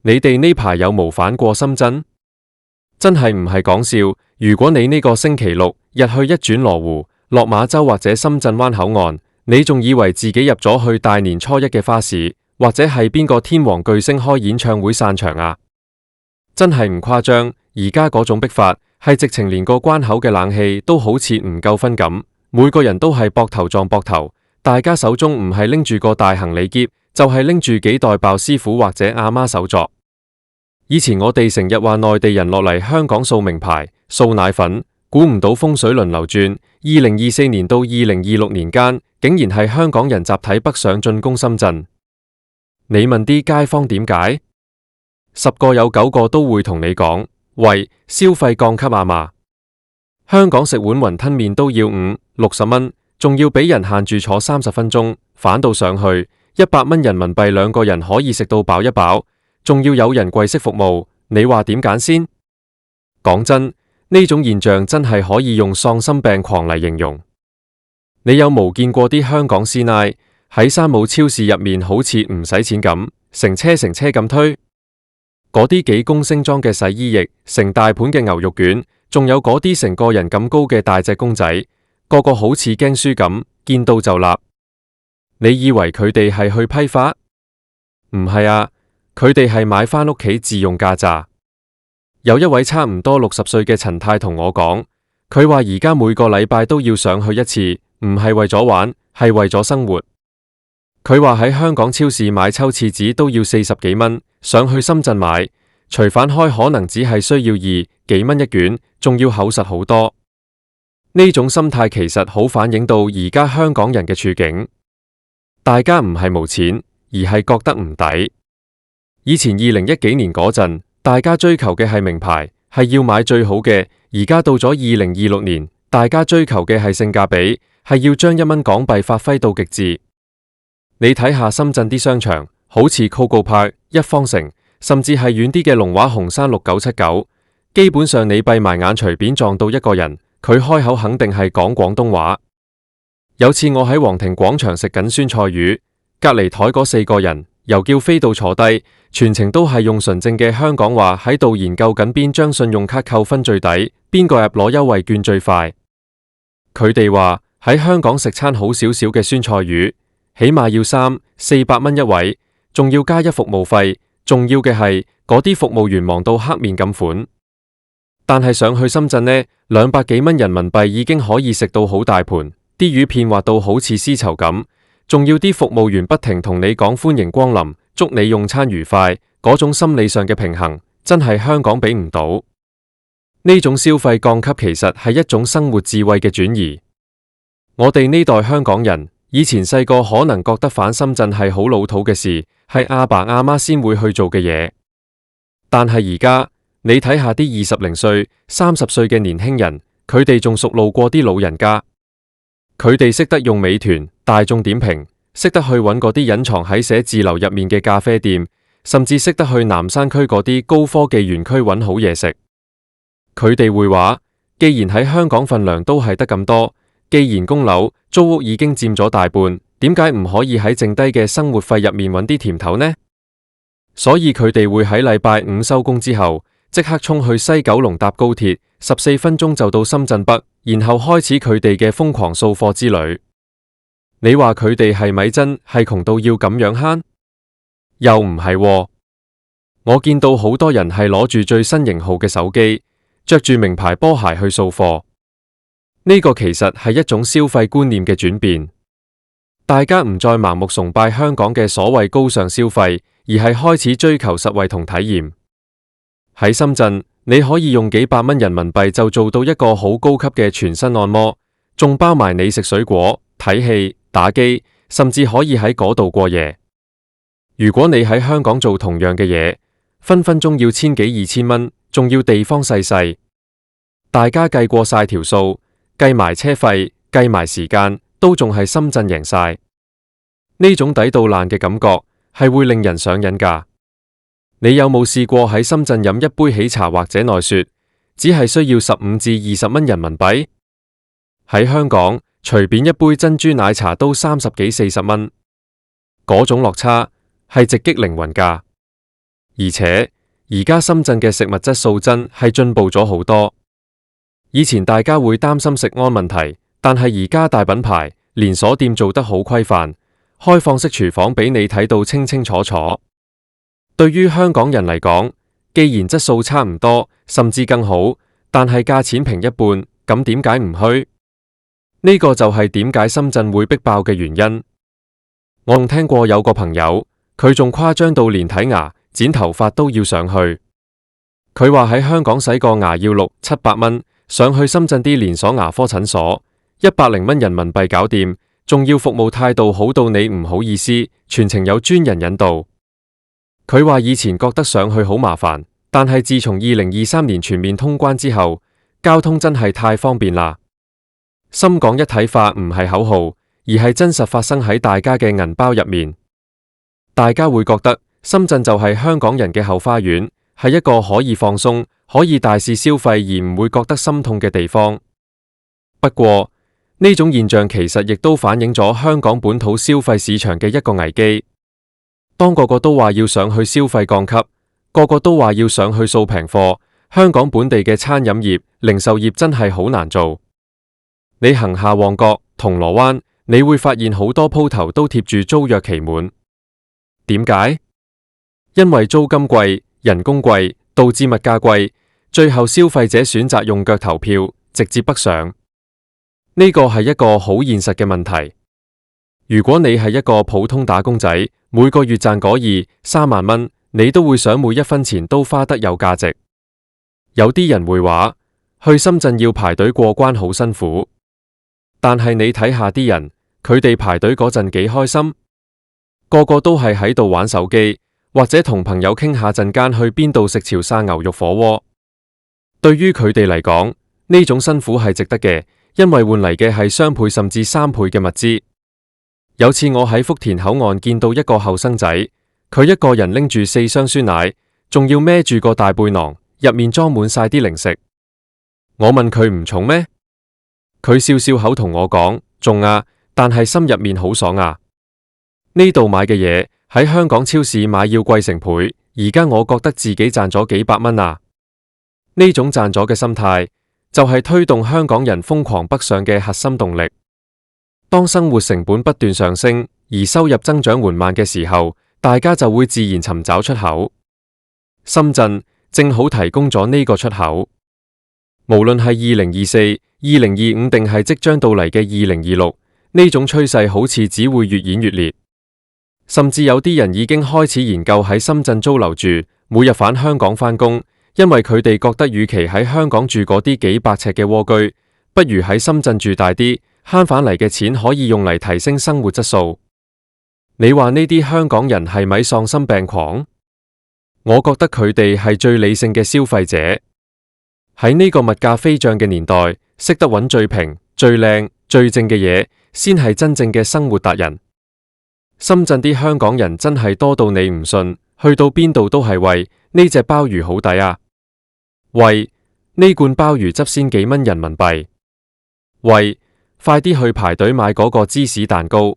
你哋呢排有冇返過深圳？真係唔係講笑，如果你呢個星期六日去一轉羅湖、落馬洲或者深圳灣口岸，你仲以為自己入咗去大年初一嘅花市，或者係邊個天王巨星開演唱會散場啊？真係唔誇張，而家嗰種逼法係直情連個關口嘅冷氣都好似唔夠分咁，每個人都係膊頭撞膊頭，大家手中唔係拎住個大行李篋，就係拎住幾袋爆師傅或者阿媽手作。以前我哋成日話內地人落嚟香港掃名牌、掃奶粉，估唔到風水輪流轉，2024年到2026年間，竟然係香港人集體北上進攻深圳。你問啲街坊點解？10個有9個都會同你講，喂，消費降級啊嘛！香港食碗雲吞麵都要50-60蚊，仲要俾人限住坐30分鐘，反到上去100蚊人民幣2個人可以食到飽一飽，仲要有人跪式服務，你話點揀先？講真，呢種現象真係可以用喪心病狂嚟形容。你有冇見過啲香港師奶喺山姆超市入面好似唔使錢咁，成車咁推？嗰啲幾公升裝嘅洗衣液，成大盤嘅牛肉卷，仲有嗰啲成個人咁高嘅大隻公仔，個個好似驚書咁，見到就立。你以為佢哋係去批發？唔係啊，佢哋係買返屋企自用架咋。有一位差唔多60歲嘅陳太同我講，佢話而家每個禮拜都要上去一次，唔係為咗玩，係為咗生活。佢話喺香港超市買抽廁紙都要40幾蚊，上去深圳買，除反開可能只係需要2幾蚊一卷，仲要厚實好多。呢種心態其實好反映到而家香港人嘅處境，大家唔係冇錢，而係覺得唔抵。以前2010幾年嗰陣，大家追求嘅係名牌，係要買最好嘅，而家到咗2026年，大家追求嘅係性價比，係要將1蚊港幣發揮到極致。你睇下深圳啲商場，好似 Coco Park、一方城，甚至係遠啲嘅龍華紅山6979，基本上你閉埋眼隨便撞到一個人，佢開口肯定係講廣東話。有次我喺皇庭廣場食緊酸菜魚，隔籬台嗰4個人由叫飛到坐低，全程都係用純正嘅香港話喺度研究緊邊張信用卡扣分最抵，邊個入攞優惠券最快。佢哋話喺香港食餐好少少嘅酸菜魚，起碼要300-400蚊一位，仲要加一服務費，重要嘅係嗰啲服務員忙到黑面咁款。但係上去深圳呢，200幾蚊人民幣已經可以食到好大盤，啲魚片滑到好似絲綢咁，仲要啲服務員不停同你講歡迎光臨，祝你用餐愉快，嗰種心理上嘅平衡真係香港俾唔到。呢種消費降級其實係一種生活智慧嘅轉移。我哋呢代香港人以前細個可能覺得返深圳係好老土嘅事，係阿爸阿媽先會去做嘅嘢。但係而家你睇下啲20零歲、30歲嘅年輕人，佢哋仲熟路過啲老人家。佢哋識得用美團、大眾點評，識得去揾嗰啲隱藏喺寫字樓入面嘅咖啡店，甚至識得去南山區嗰啲高科技園區揾好嘢食。佢哋會話，既然喺香港份糧都係得咁多，既然供樓租屋已經佔咗大半，點解唔可以喺剩低嘅生活費入面揾啲甜頭呢？所以佢哋會喺禮拜5收工之後，即刻衝去西九龍搭高鐵，14分鐘就到深圳北，然後開始佢哋嘅瘋狂掃貨之旅。你話佢哋係咪真係窮到要咁樣慳？又唔係喎。我見到好多人係攞住最新型號嘅手機，着住名牌波鞋去掃貨。呢個其實係一種消費觀念嘅轉變，大家唔再盲目崇拜香港嘅所謂高尚消費，而係開始追求實惠同體驗。喺深圳，你可以用幾百蚊人民幣就做到一個好高級嘅全身按摩，仲包埋你食水果、睇戲、打機，甚至可以喺嗰度過夜。如果你喺香港做同樣嘅嘢，分分鐘要1000幾2000蚊，仲要地方細細。大家計過晒條數，計埋車費，計埋時間，都仲係深圳贏晒。呢種抵到爛嘅感覺係會令人上癮㗎。你有冇試過喺深圳飲一杯喜茶或者奈雪，只係需要15至20蚊人民幣？喺香港隨便一杯珍珠奶茶都30幾40蚊，嗰種落差係直擊靈魂㗎。而且而家深圳嘅食物質素真係進步咗好多。以前大家會擔心食安問題，但係而家大品牌連鎖店做得好規範，開放式廚房俾你睇到清清楚楚。對於香港人嚟講，既然質素差唔多，甚至更好，但係價錢平一半，咁點解唔去？呢個就係點解深圳會逼爆嘅原因。我仲聽過有個朋友，佢仲誇張到連睇牙、剪頭髮都要上去。佢話喺香港洗個牙要600、700蚊，上去深圳啲連鎖牙科診所，100蚊人民幣搞掂，仲要服務態度好到你唔好意思，全程有專人引導。佢話以前覺得上去好麻煩，但係自從2023年全面通關之後，交通真係太方便啦。深港一體化唔係口號，而係真實發生喺大家嘅銀包入面。大家會覺得深圳就係香港人嘅後花園，係一個可以放鬆、可以大肆消費而唔會覺得心痛嘅地方。不過呢種現象其實亦都反映咗香港本土消費市場嘅一個危機。當個個都話要上去消費降級，個個都話要上去掃平貨，香港本地嘅餐飲業、零售業真係好難做。你行下旺角、銅鑼灣，你會發現好多鋪頭都貼住租約期滿。點解？因為租金貴、人工貴，導致物價貴，最後消費者選擇用腳投票，直接北上。呢個係一個好現實嘅問題。如果你係一個普通打工仔，每個月賺嗰2-3萬蚊，你都會想每一分錢都花得有價值。有啲人會話，去深圳要排隊過關好辛苦。但係你睇下啲人，佢哋排隊嗰陣幾開心，個個都係喺度玩手機，或者同朋友傾下陣間去邊度食潮汕牛肉火鍋。對於佢哋嚟講，呢種辛苦係值得嘅，因為換嚟嘅係雙倍甚至3倍嘅物資。有次我喺福田口岸見到一個後生仔，佢一個人拎住4箱酸奶，仲要孭住個大背囊，入面裝滿晒啲零食。我問佢唔重咩？佢笑笑口同我講，重啊，但係心入面好爽啊。呢度買嘅嘢喺香港超市買要貴成倍，而家我覺得自己賺咗幾百蚊啊。呢種賺咗嘅心態，就係推動香港人瘋狂北上嘅核心動力。當生活成本不斷上升，而收入增長緩慢嘅時候，大家就會自然尋找出口。深圳正好提供咗呢個出口。無論係2024、2025定係即將到嚟嘅2026，呢種趨勢好似只會越演越烈。甚至有啲人已經開始研究喺深圳租樓住，每日返香港返工，因為佢哋覺得與其喺香港住嗰啲幾百尺嘅蝸居，不如喺深圳住大啲，慳返嚟嘅錢可以用嚟提升生活質素。你話呢啲香港人係咪喪心病狂？我覺得佢哋係最理性嘅消費者。喺呢個物價飛漲嘅年代，識得揾最平、最靚、最正嘅嘢，先係真正嘅生活達人。深圳啲香港人真係多到你唔信，去到邊度都係喂，呢隻鮑魚好抵啊！喂，呢罐鮑魚執先幾蚊人民幣？喂，快啲去排隊買嗰個芝士蛋糕。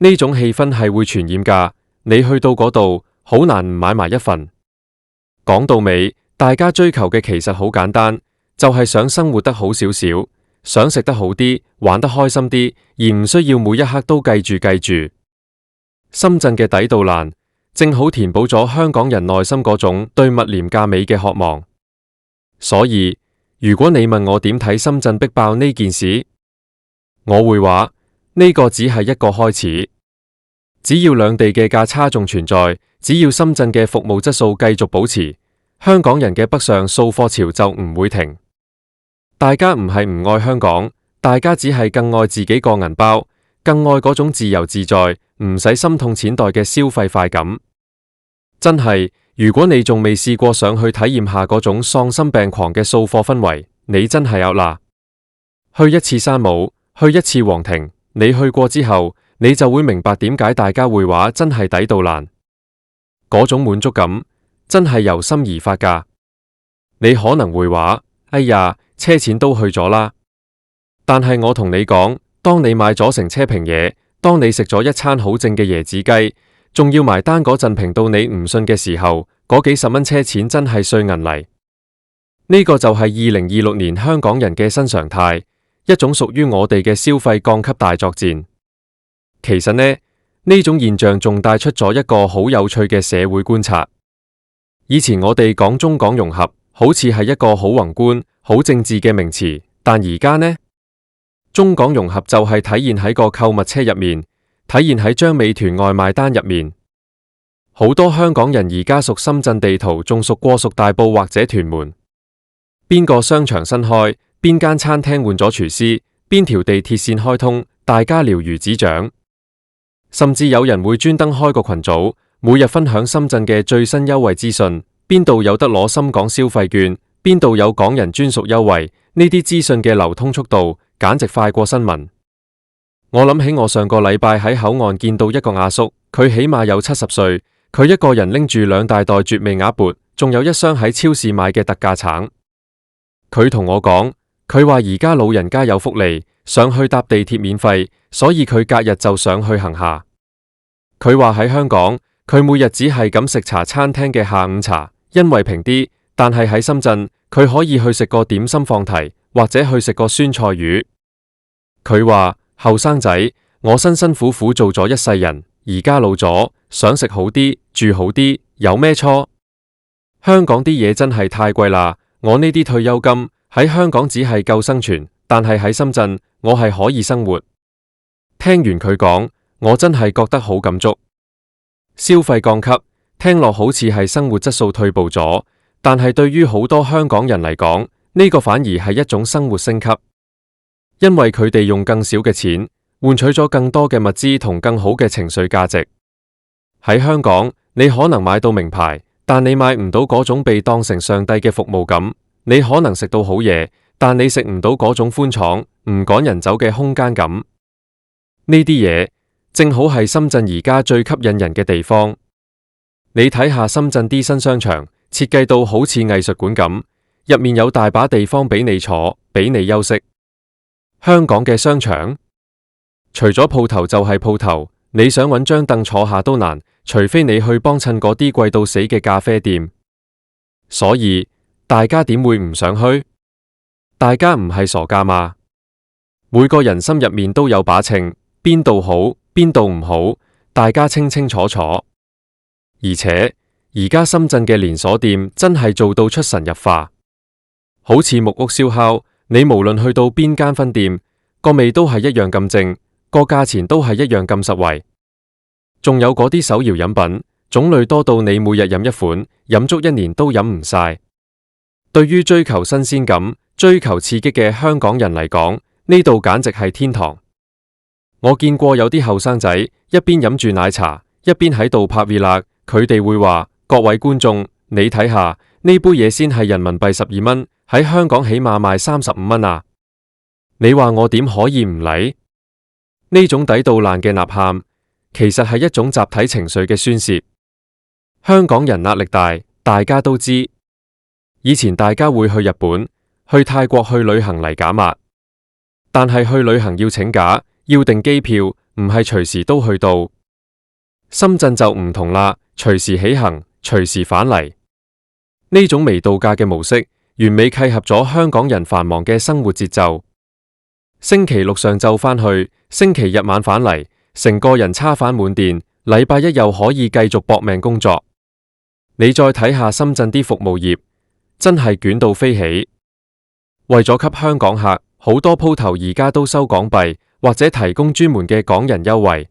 呢種氣氛係會傳染㗎，你去到嗰度好難唔買埋一份。講到尾，大家追求嘅其實好簡單，就係想生活得好少少，想食得好啲，玩得開心啲，而唔需要每一刻都計住。深圳嘅抵到爛，正好填補咗香港人內心嗰種對物廉價美嘅渴望。所以，如果你問我點睇深圳逼爆呢件事，我會話呢個只係一個開始。只要兩地嘅價差仲存在，只要深圳嘅服務質素繼續保持，香港人嘅北上掃貨潮就唔會停。大家唔係唔愛香港，大家只係更愛自己個銀包，更愛嗰種自由自在，唔使心痛錢袋嘅消費快感。真係，如果你仲未試過上去體驗下嗰種喪心病狂嘅掃貨氛圍，你真係有啦。去一次山姆，去一次皇庭，你去過之後，你就會明白點解大家會話真係抵到爛。嗰種滿足感真係由心而發㗎。你可能會話，哎呀，車錢都去咗啦。但係我同你講，當你買咗成車瓶嘢，當你食咗一餐好正嘅椰子雞，仲要埋單嗰陣平到你唔信嘅時候，嗰幾十蚊車錢真係碎銀嚟。呢個就係2026年香港人嘅新常態，一種屬於我哋嘅消費降級大作戰。其實呢種現象仲帶出咗一個好有趣嘅社會觀察。以前我哋講中港融合，好似係一個好宏觀、好政治嘅名詞，但而家呢，中港融合就係體現喺個購物車入面，體現喺張美團外賣單入面。好多香港人而家熟深圳地圖，仲熟過熟大埔或者屯門。邊個商場新開，邊間餐廳換咗廚師，邊條地鐵線開通，大家了如指掌。甚至有人會專登開個群組，每日分享深圳嘅最新優惠資訊，邊度有得攞深港消費券，邊度有港人專屬優惠。呢啲資訊嘅流通速度簡直快過新聞。我諗起我上個禮拜喺口岸見到一個阿叔，佢起碼有70歲，佢一個人拎住2大袋絕味鴨脖，仲有一箱喺超市買嘅特價橙。佢同我講，佢話而家老人家有福利，上去搭地鐵免費，所以佢隔日就上去行下。佢話喺香港，佢每日只係咁食茶餐廳嘅下午茶，因為平啲，但係喺深圳，佢可以去食個點心放題，或者去食個酸菜魚。佢話後生仔，我辛辛苦苦做咗一世人，而家老咗，想食好啲，住好啲，有咩錯？香港啲嘢真係太貴啦。我呢啲退休金喺香港只係夠生存，但係喺深圳我係可以生活。聽完佢講，我真係覺得好感觸。消費降級聽落好似係生活質素退步咗，但係對於好多香港人嚟講，呢個反而係一種生活升級，因為佢哋用更少嘅錢換取咗更多嘅物資同更好嘅情緒價值。喺香港，你可能買到名牌，但你買唔到嗰種被當成上帝嘅服務感。你可能食到好嘢，但你食唔到嗰種寬敞唔趕人走嘅空間感。呢啲嘢正好係深圳而家最吸引人嘅地方。你睇下深圳啲新商場，設計到好似藝術館咁，入面有大把地方俾你坐，俾你休息。香港嘅商場，除咗鋪頭就係鋪頭，你想搵張凳坐下都難，除非你去幫襯嗰啲貴到死嘅咖啡店。所以大家點會唔想去？大家唔係傻噶嘛？每個人心入面都有把秤，邊度好，邊度唔好，大家清清楚楚。而且而家深圳嘅連鎖店真係做到出神入化，好似木屋燒烤，你無論去到邊間分店，個味都係一樣咁正，個價錢都係一樣咁實惠。仲有嗰啲手搖飲品，種類多到你每日飲一款，飲足1年都飲唔晒。對於追求新鮮感、追求刺激嘅香港人嚟講，呢度簡直係天堂。我見過有啲後生仔一邊飲住奶茶，一邊喺度拍 vlog，佢哋會話：各位觀眾，你睇下呢杯嘢先係人民幣12蚊，喺香港起碼賣35蚊啊！你話我點可以唔嚟？呢種抵到爛嘅吶喊，其實係一種集體情緒嘅宣洩。香港人壓力大，大家都知。以前大家會去日本、去泰國去旅行嚟減壓，但係去旅行要請假，要訂機票，唔係隨時都去到。深圳就唔同啦，隨時起行，隨時返嚟。呢種微度假嘅模式，完美契合咗香港人繁忙嘅生活節奏。星期六上晝返去，星期日晚返嚟，成個人叉返滿電，禮拜一又可以繼續搏命工作。你再睇下深圳啲服務業，真係捲到飛起。為咗給香港客，好多鋪頭而家都收港幣，或者提供專門嘅港人優惠。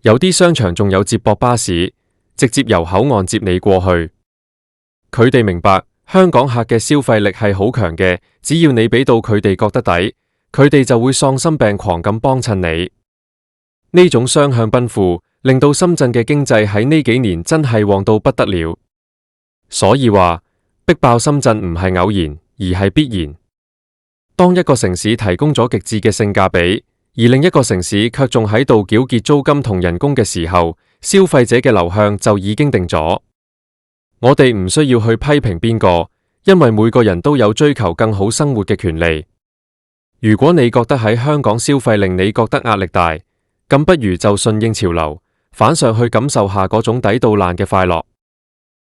有啲商場仲有接駁巴士，直接由口岸接你過去。佢哋明白香港客嘅消費力係好強嘅，只要你俾到佢哋覺得抵，佢哋就會喪心病狂咁幫襯你。呢種雙向奔赴，令到深圳嘅經濟喺呢幾年真係旺到不得了。所以話逼爆深圳唔係偶然，而係必然。當一個城市提供咗極致嘅性價比，而另一個城市卻仲喺度繳結租金同人工嘅時候，消費者嘅流向就已經定咗。我哋唔需要去批評邊個，因為每個人都有追求更好生活嘅權利。如果你覺得喺香港消費令你覺得壓力大，咁不如就順應潮流，反上去感受下嗰種抵到爛嘅快樂。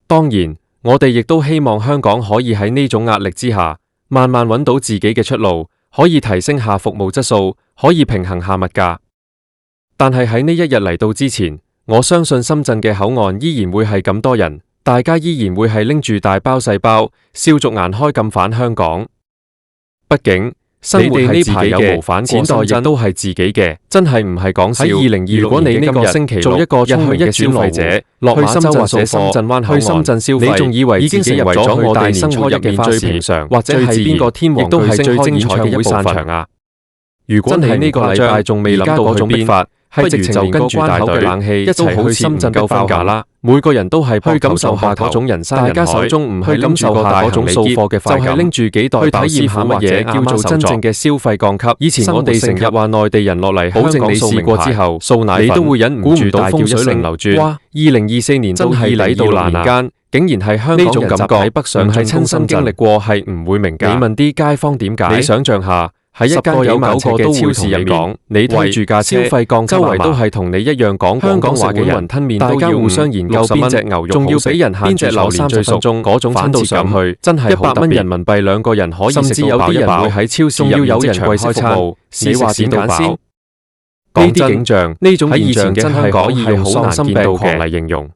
當然，我哋亦都希望香港可以喺呢種壓力之下，慢慢揾到自己嘅出路，可以提升下服務質素，可以平衡下物價。但係喺呢一日嚟到之前，我相信深圳嘅口岸依然會係咁多人，大家依然會係拎住大包細包，笑逐顏開咁返香港。畢竟生活係自己嘅，錢袋亦都係自己嘅，真係唔係講笑。喺2026，如果你呢個星期做一個聰明嘅消費者，落馬洲或者深圳灣口岸去深圳消費，你仲以為已經成為咗我哋生活入面最平常或者係邊個天王巨星開演唱會散場啊？如果真係呢個禮拜仲未諗到嗰種逼法，不如就跟住大隊冷氣一齊去深圳夠分價啦！每個人都係去感受下嗰種人山人海，大家手中唔係拎住個大行李箧嘅快感，就係拎住幾袋去體驗下乜嘢叫做真正嘅消費降級。以前我哋成日話內地人落嚟香港試過之後掃奶粉，你都會忍唔住大叫一聲流轉。哇！2024年真係抵到爛啊！間竟然係香港人集體喺北上，係親身經歷過係唔會明㗎。你問啲街坊點解？你想象下。喺一間有9個嘅超市入面，你推住架車，消費降級，周圍都係同你一樣講香港話嘅人，吞麵都要互相研究邊隻牛肉仲要俾人限住留30分鐘嗰種親切上去，真係好特別。100蚊人民幣兩個人可以食到飽一飽，甚至有啲人會喺超市入面即場開餐，你話點揀先？呢啲景象，呢種現象真係可以用喪心病狂嚟形容。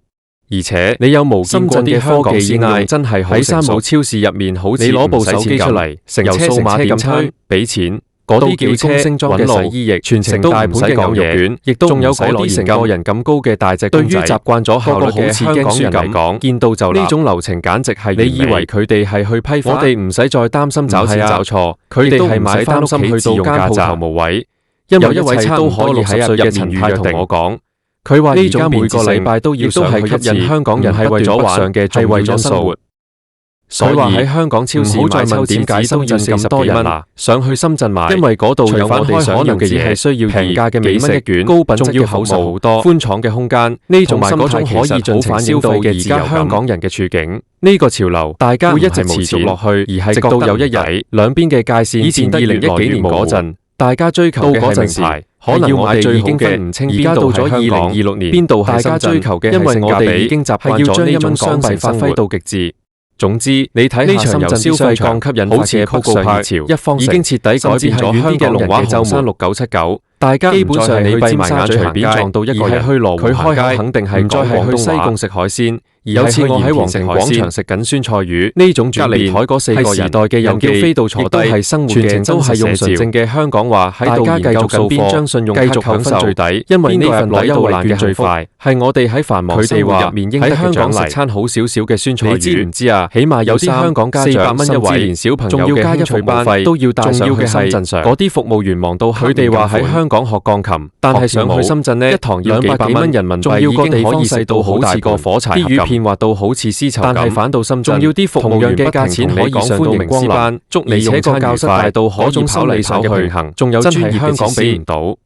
而且你有無見過啲科技應用真係喺山姆超市入面，好似你攞部手機出嚟，由數碼點餐俾錢，嗰啲叫高升裝嘅洗衣液，全程大盤嘅牛肉卷，亦都仲有嗰啲成個人咁高嘅大隻公仔。對於習慣咗效率嘅香港人嚟講，見到就呢種流程簡直係你以為佢哋係去批發，我哋唔使再擔心找錢找錯，佢哋係買翻屋企去自用家宅無位。有一位差唔多60歲嘅陳太同我講。佢話而家每個禮拜都要上去吸引香港人係為咗玩嘅，係為咗生活。所以話喺香港超市買抽點解都要咁多人啊？上去深圳買，因為嗰度有我哋想要嘅嘢，係需要平價嘅美食一卷，高品質嘅服務好多，寬敞嘅空間，呢種心態可以盡情消費嘅而家香港人嘅處境。呢個潮流大家會一直持續落去，而係直到有一日兩邊嘅界線以前2010幾年嗰陣，大家追求嘅係名牌。可能我哋已經分唔清邊度係香港，2026年邊度係深圳，大家追求嘅係性價比，已經習慣咗呢種港幣發揮到極致。總之，你睇下深圳消費降級引發嘅曲上熱潮，一方已經徹底改變咗香港人嘅週末6979。大家基本上你閉埋眼隨便撞到一個人，去羅湖行街，肯定係唔再係去西貢食海鮮，而有次我喺皇城廣場食緊酸菜魚，呢種轉變台嗰4個人係時代嘅人叫飛到坐低，係生活嘅全程都係用純正嘅香港話喺度研究緊邊張信用卡扣分最抵，因為呢份攞優惠券最快，係我哋喺繁忙生活入面應得嘅獎勵。食餐好少少嘅酸菜魚，你知唔知啊？起碼有啲香港家長甚至連小朋友嘅興趣班都要帶上去深圳上，嗰啲服務員忙到佢哋話喺香港學鋼琴，但係上去深圳呢，一堂要200幾蚊人民幣，已經可以細到好似個火柴盒咁，啲魚片滑到好似絲綢咁。但係反到深圳，仲要啲服務員嘅價錢可以上到名師班，祝你用餐教室大到可以跑嚟跑去，仲有專業嘅香港俾唔到。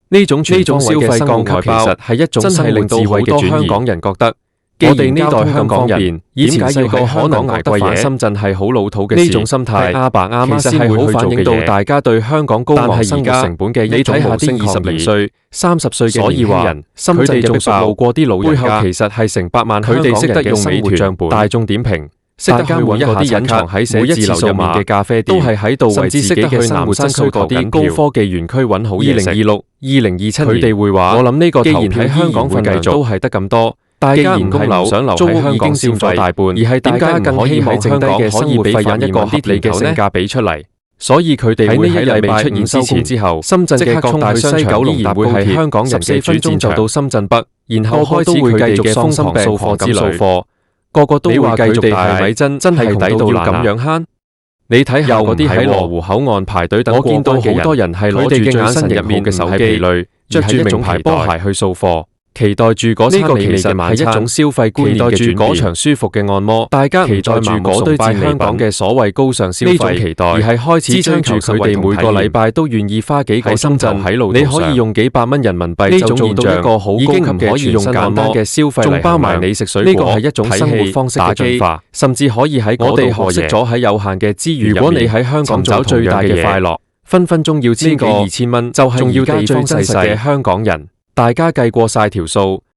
呢種消費降級其實係一種真係令到好多香港人覺得。我哋呢代香港人以前細個可能捱貴嘢，深圳係好老土嘅事。呢種心態，阿爸阿媽先會好反映到大家對香港高昂生活成本嘅一種無聲抗議。30歲嘅年輕人，深圳仲服務過啲老人家，背後其實係成百萬香港人嘅生活帳本。大眾點評，識得去揾嗰啲隱藏喺寫字樓入面嘅咖啡店，都係喺度為自己嘅生活爭取嗰啲高科技園區揾好嘢食。2026、2027佢哋會話，我諗呢個既然喺香港份量都係得咁多。大家唔係唔想留喺香港消費大半，而係大家更希望香港可以俾翻一個合理嘅性價比出嚟。所以佢哋會喺禮拜5出現之後，深圳嘅各大商場依然會係香港人嘅14分鐘就到深圳北，然後開始佢哋嘅瘋狂掃貨之旅。個個都會繼續大米真係抵到要咁樣慳。你睇下嗰啲喺羅湖口岸排隊等過關嘅人，我見到好多人係攞住最新入面嘅手機，着住名牌波鞋去掃貨。期待住嗰餐美味嘅晚餐，係一種消費觀念嘅轉變。嗰場舒服嘅按摩，大家期待住嗰堆佔香港嘅所謂高尚消費，呢種期待而係開始追求佢哋每個禮拜都願意花幾個深圳喺路途上，你可以用幾百蚊人民幣就做到一個好高級嘅全身按摩嘅消費，仲包埋你食水果，呢個係一種生活方式嘅進化，甚至可以喺嗰度學識咗喺有限嘅資源入面，如果你喺香港找最大嘅快樂，分分鐘要1000個2000蚊，就係而家最真實嘅香港人。大家計過晒條數，